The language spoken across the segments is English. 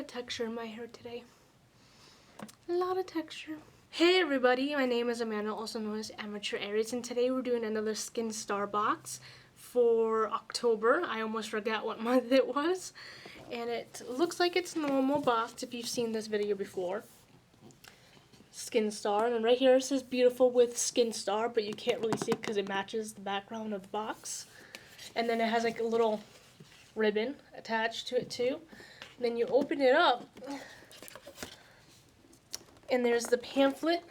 texture in my hair today. A lot of texture. Hey everybody, my name is Amanda, also known as Amateur Aries, and today we're doing another SkinStar box for October. I almost forgot what month it was. And it looks like it's a normal box if you've seen this video before. SkinStar, and right here it says beautiful with SkinStar, but you can't really see it because it matches the background of the box. And then it has like a little ribbon attached to it too. And then you open it up and there's the pamphlet.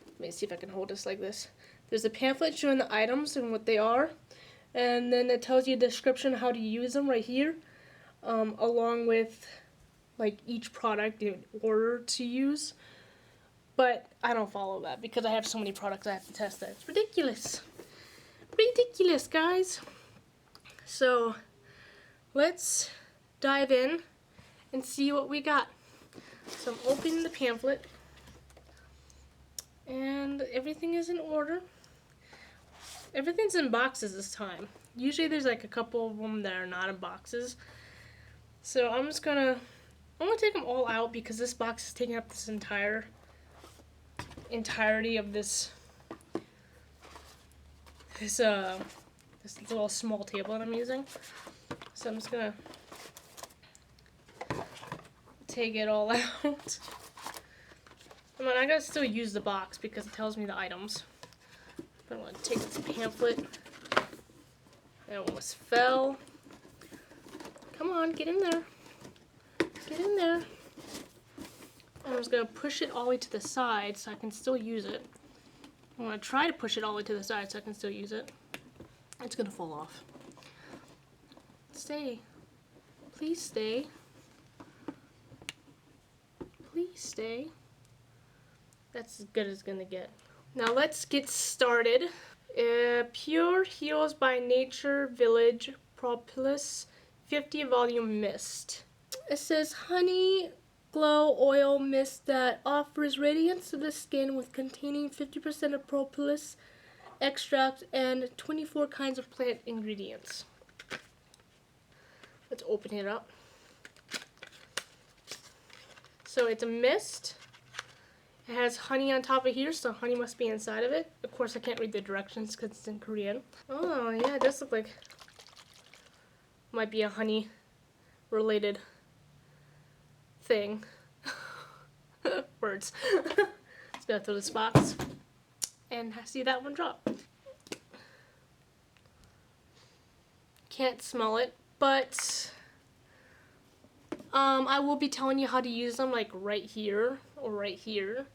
Let me see if I can hold this like this. There's a pamphlet showing the items and what they are, and then it tells you a description of how to use them right here, along with like each product in order to use. But I don't follow that because I have so many products I have to test that. It's ridiculous. Ridiculous, guys. So let's dive in and see what we got. So I'm opening the pamphlet and everything is in order. Everything's in boxes this time. Usually there's like a couple of them that are not in boxes. So I'm gonna take them all out because this box is taking up this entirety of this little small table that I'm using. So I'm just gonna take it all out. I mean, I gotta still use the box because it tells me the items. But I'm gonna take this pamphlet. I almost fell. Come on, get in there. Get in there. And I'm just gonna push it all the way to the side so I can still use it. I'm gonna try to push it all the way to the side so I can still use it. It's gonna fall off. Stay. Please stay. Please stay. That's as good as it's gonna get. Now let's get started. Pure Heals by Nature Village Propolis 50 Volume Mist. It says honey glow oil mist that offers radiance to the skin with containing 50% of propolis extract and 24 kinds of plant ingredients. Let's open it up. So it's a mist. It has honey on top of here, so honey must be inside of it. Of course, I can't read the directions because it's in Korean. Oh, yeah, it does look like might be a honey related thing. Words. Just gonna throw this box and see that one drop. Can't smell it, but I will be telling you how to use them, like right here or right here.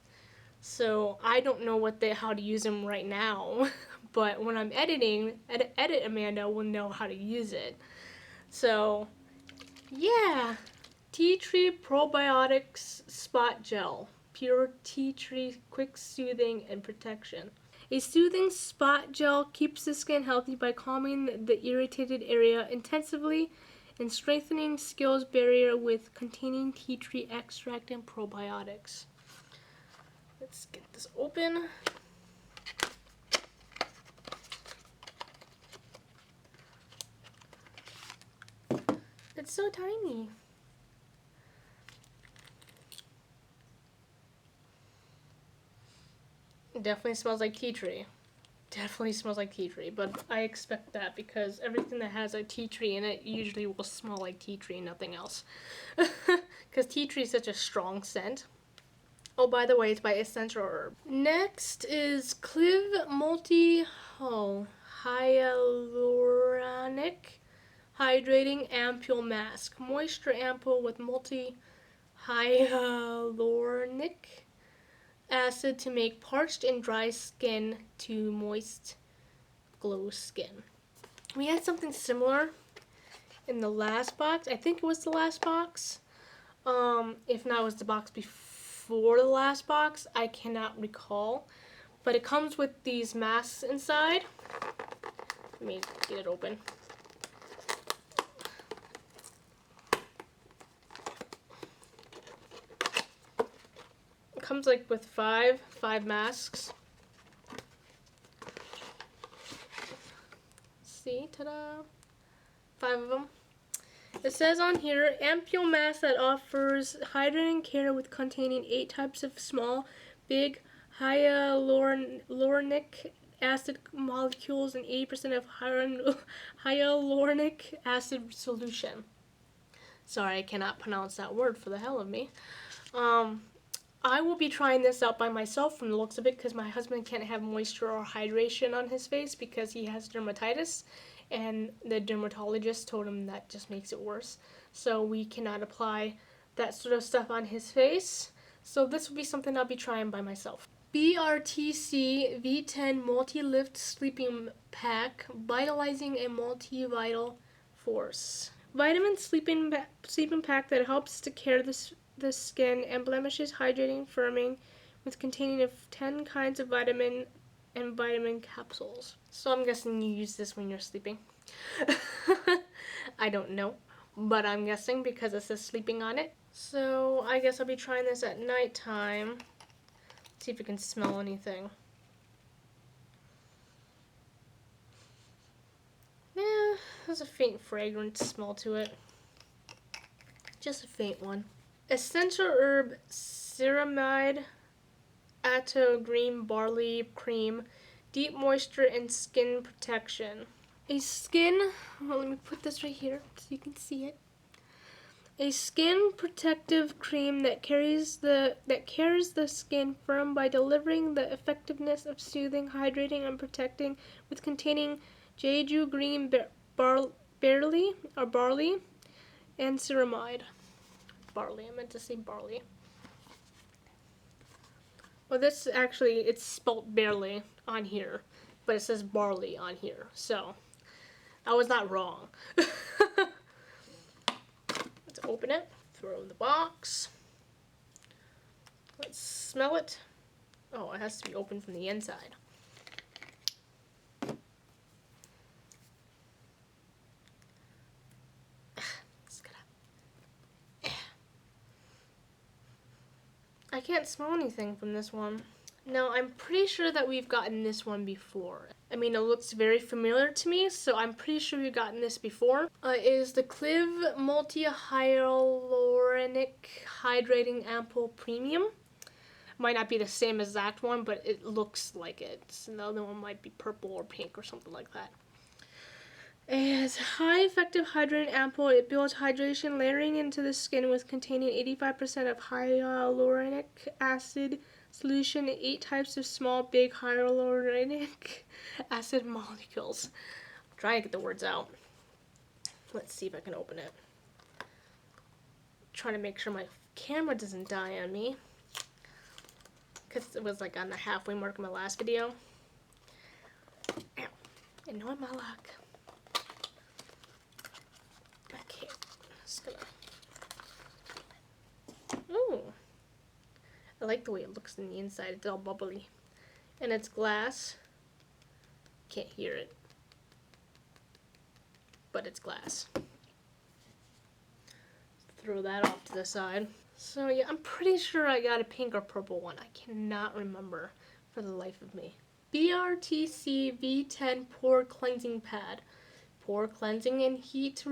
So I don't know how to use them right now, but when I'm editing, Amanda will know how to use it. So yeah, Tea Tree Probiotics Spot Gel, pure tea tree, quick soothing and protection. A soothing spot gel keeps the skin healthy by calming the irritated area intensively and strengthening skills barrier with containing tea tree extract and probiotics. Let's get this open. It's so tiny. It definitely smells like tea tree. Definitely smells like tea tree, but I expect that because everything that has a tea tree in it usually will smell like tea tree, nothing else. Because tea tree is such a strong scent. Oh, by the way, it's by EssenHERB. Next is Cliv Multihole Hyaluronic Hydrating Ampoule Mask. Moisture ampoule with multi-hyaluronic acid to make parched and dry skin to moist glow skin. We had something similar in the last box. I think it was the last box. If not, it was the box before the last box. I cannot recall. But it comes with these masks inside. Let me get it open. Comes like with five masks. See, ta-da! 5 of them. It says on here, Ampoule mask that offers hydrating care with containing 8 types of small, big hyaluronic acid molecules and 80% of hyaluronic acid solution. Sorry, I cannot pronounce that word for the hell of me. I will be trying this out by myself from the looks of it because my husband can't have moisture or hydration on his face because he has dermatitis, and the dermatologist told him that just makes it worse. So we cannot apply that sort of stuff on his face. So this will be something I'll be trying by myself. BRTC V10 MultiLift Sleeping Pack, vitalizing a multi-vital force. Vitamin sleeping pack that helps to care the skin and blemishes, hydrating, firming, with containing of 10 kinds of vitamin and vitamin capsules. So I'm guessing you use this when you're sleeping. I don't know, but I'm guessing because it says sleeping on it. So I guess I'll be trying this at nighttime. See if we can smell anything. Yeah, there's a faint fragrance smell to it. Just a faint one. EssenHERB Ceramide Atto Green Barley Cream, Deep Moisture and Skin Protection. Let me put this right here so you can see it. A skin protective cream that cares the skin firm by delivering the effectiveness of soothing, hydrating, and protecting, with containing Jeju Green Barley and Ceramide. Barley, I meant to say barley. Well, this actually, it's spelt barely on here, but it says barley on here, so I was not wrong. Let's open it, throw in the box. Let's smell it. Oh, it has to be opened from the inside. I can't smell anything from this one. Now, I'm pretty sure that we've gotten this one before. I mean, it looks very familiar to me, so I'm pretty sure we've gotten this before. It is the Cliv Multiheirloom Hydrating Ampoule Premium. Might not be the same exact one, but it looks like it. So the other one might be purple or pink or something like that. It has high effective hydrating ampoule. It builds hydration, layering into the skin with containing 85% of hyaluronic acid solution and 8 types of small, big hyaluronic acid molecules. I'm trying to get the words out. Let's see if I can open it. Trying to make sure my camera doesn't die on me, because it was like on the halfway mark of my last video. Ow. And knowing my luck. Okay, just gonna. Ooh, I like the way it looks on the inside. It's all bubbly, and it's glass. Can't hear it, but it's glass. Throw that off to the side. So yeah, I'm pretty sure I got a pink or purple one. I cannot remember for the life of me. BRTC V10 Pore Cleansing Pad. Pore Cleansing and Heat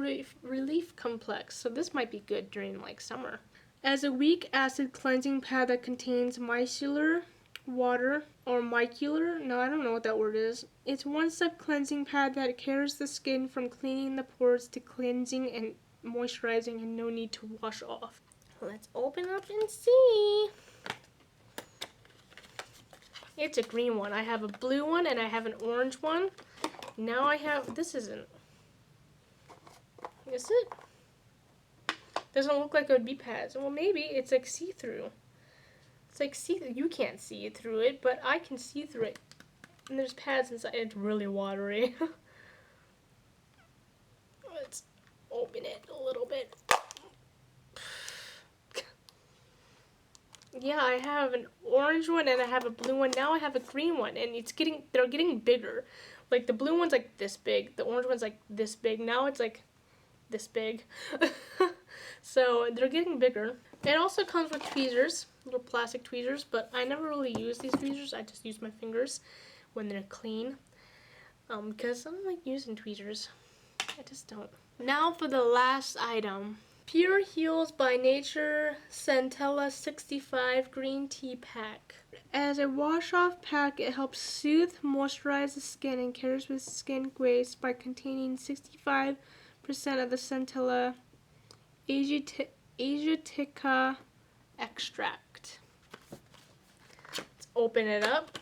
Relief Complex. So this might be good during like summer. As a weak acid cleansing pad that contains micellar water or micellar. No, I don't know what that word is. It's one-step cleansing pad that cares the skin from cleaning the pores to cleansing and moisturizing, and no need to wash off. Let's open up and see. It's a green one. I have a blue one and I have an orange one. Now I have, this isn't. Is it? Doesn't look like it would be pads. Well, maybe it's like see-through. It's like see-through. You can't see through it, but I can see through it. And there's pads inside. It's really watery. Let's open it a little bit. Yeah, I have an orange one and I have a blue one. Now I have a green one, and they're getting bigger. Like the blue one's like this big, the orange one's like this big. Now it's like this big. So they're getting bigger. It also comes with tweezers, little plastic tweezers, but I never really use these tweezers. I just use my fingers when they're clean. Because I don't like using tweezers. I just don't. Now for the last item. Pure Heals by Nature Centella 65 Green Tea Pack. As a wash-off pack, it helps soothe, moisturize the skin, and cares with skin grace by containing 65% of the Centella Asiatica extract. Let's open it up.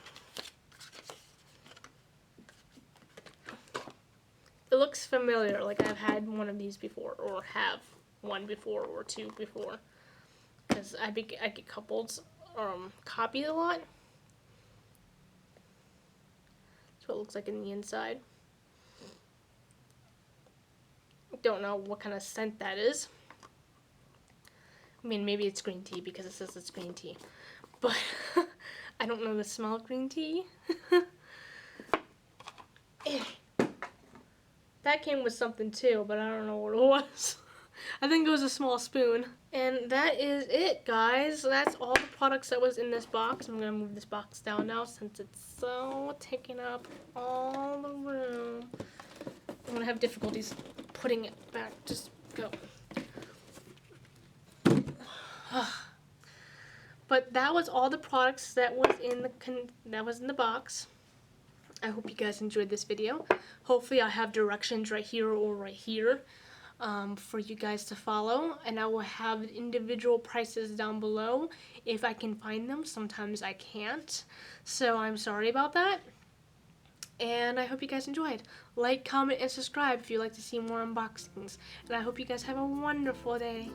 It looks familiar, like I've had one of these before, or have one before, or two before, because I get coupled copied a lot. That's what it looks like in the inside. I don't know what kind of scent that is. I mean, maybe it's green tea because it says it's green tea, but I don't know the smell of green tea. That came with something too, but I don't know what it was. I think it was a small spoon. And that is it, guys. That's all the products that was in this box. I'm going to move this box down now since it's so taking up all the room. I'm going to have difficulties putting it back. Just go. But that was all the products that was in the box. I hope you guys enjoyed this video. Hopefully I'll have directions right here or right here for you guys to follow, and I will have individual prices down below if I can find them. Sometimes I can't, so I'm sorry about that. And I hope you guys enjoyed. Like, comment, and subscribe if you'd like to see more unboxings. And I hope you guys have a wonderful day.